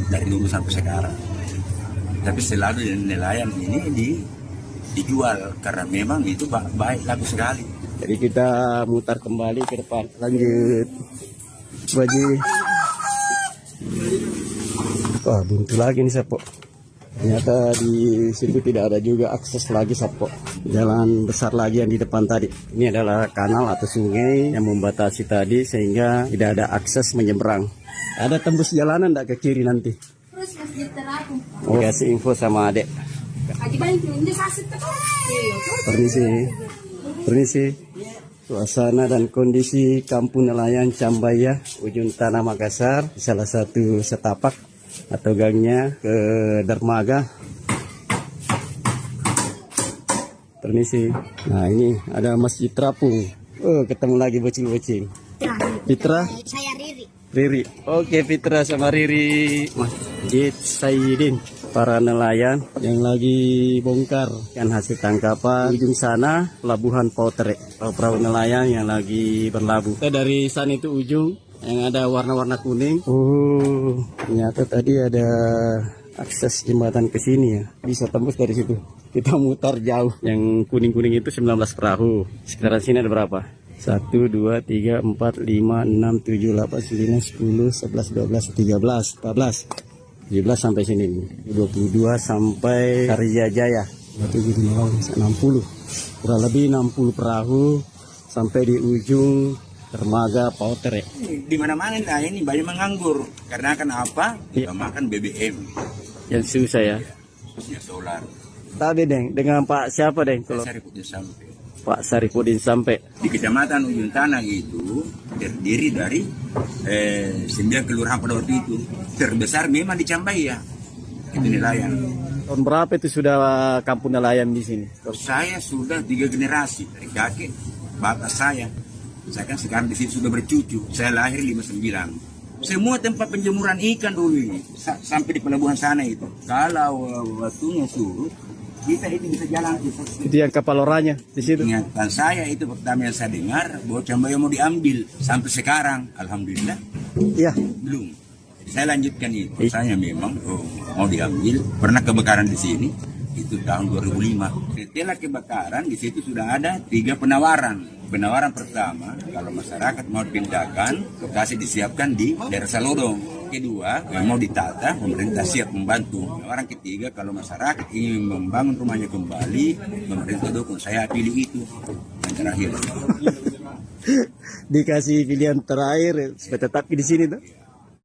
dari dulu sampai sekarang. Tapi selalu nelayan ini dijual karena memang itu baik laku sekali. Jadi kita mutar kembali ke depan. Lanjut. Baji. Wah, buntu lagi nih Sapo. Ternyata di situ tidak ada juga akses lagi Sapo. Jalan besar lagi yang di depan tadi. Ini adalah kanal atau sungai yang membatasi tadi sehingga tidak ada akses menyeberang. Ada tembus jalanan enggak ke kiri nanti? Oh, kasih info sama adek. Permisi. Permisi. Suasana dan kondisi kampung nelayan Cambaya, ujung tanah Makassar, salah satu setapak atau gangnya ke dermaga. Permisi. Nah, ini ada Masjid Terapung. Oh, ketemu lagi bocil-bocil. Fitra? Saya Riri. Riri. Oke, Fitra sama Riri. Masjid Sayyidin. Para nelayan yang lagi bongkar ikan hasil tangkapan. Ujung sana pelabuhan Pautere, perahu nelayan yang lagi berlabuh. Kita dari sana itu ujung yang ada warna-warna kuning. Oh, ternyata tadi ada akses jembatan ke sini ya. Bisa tembus dari situ. Kita mutar jauh. Yang kuning-kuning itu 19 perahu. Sekarang sini ada berapa? 1, 2, 3, 4, 5, 6, 7, 8, 9, 10, 11, 12, 13, 14. 17 sampai sini, 22 sampai Karya Jaya, 60, kurang lebih 60 perahu sampai di ujung dermaga Pautere. Di mana-mana ini banyak menganggur karena kan apa? Kita makan BBM Yang susah ya. ya solar. Tadi Deng, dengan Pak siapa Deng? Kalau Saripudin sampai Pak Saripudin sampai di kecamatan Ujung Tanah itu terdiri dari 9 kelurahan pada waktu itu. Terbesar memang di Cambaya, itu nelayan. tahun berapa itu sudah kampung nelayan di sini? Saya sudah 3 generasi dari kakek, bapak saya. Saya kan sekarang di sini sudah bercucu. Saya lahir 59. Semua tempat penjemuran ikan dulu ini sampai di pelabuhan sana itu. Kalau waktunya surut, kita itu bisa jalan kita. Itu yang kapal oranye di situ. Ingatan saya itu pertama yang saya dengar bahwa Cambaya mau diambil. Sampai sekarang, alhamdulillah Iya. belum. Saya lanjutkan itu. Saya memang mau diambil. Pernah kebakaran di sini itu tahun 2005. Setelah kebakaran di situ sudah ada 3 penawaran. Penawaran pertama, kalau masyarakat mau pindahkan, lokasi disiapkan di daerah Salodong. Kedua, mau ditata, pemerintah siap membantu. Penawaran ketiga, kalau masyarakat ingin membangun rumahnya kembali, pemerintah dukung. Saya pilih itu. Yang terakhir. Dikasih pilihan terakhir supaya tetap di sini tuh.